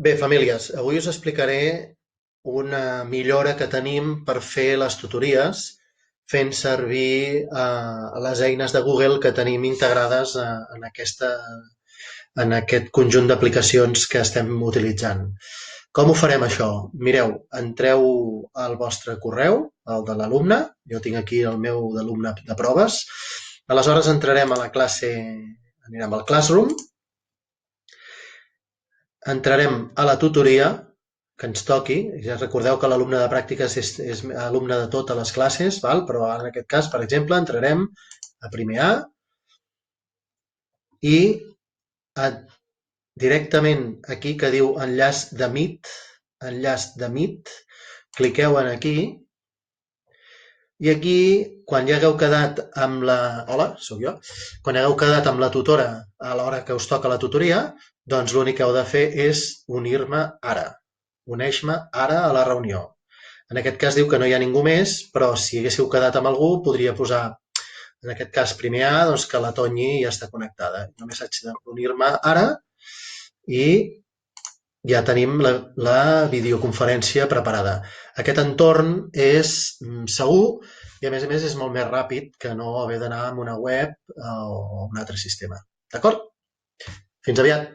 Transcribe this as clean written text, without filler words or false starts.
Bé, famílies, avui us explicaré una millora que tenim per fer les tutories fent servir les eines de Google que tenim integrades en aquest conjunt d'aplicacions que estem utilitzant. Com ho farem això? Mireu, entreu al vostre correu, el de l'alumne, jo tinc aquí el meu d'alumne de proves, aleshores entrarem a la classe, anirem al Classroom, entrarem a la tutoria que ens toqui. Ja recordeu que l'alumne de pràctiques és alumne de totes les classes, val? Però en aquest cas, per exemple, entrarem a primer A i a, directament aquí que diu enllaç de Meet, cliqueu en aquí i aquí, quan ja hagueu quedat amb la... Hola, sóc jo. Quan hagueu quedat amb la tutora a l'hora que us toca la tutoria, doncs l'únic que heu de fer és unir-me ara. Uneix-me ara a la reunió. En aquest cas diu que no hi ha ningú més, però si haguéssiu quedat amb algú, podria posar, en aquest cas primer A, doncs que la Tonyi ja està connectada. Només haig d'unir-me ara i ja tenim la videoconferència preparada. Aquest entorn és segur i a més és molt més ràpid que no haver d'anar a una web o a un altre sistema. D'acord? Fins aviat!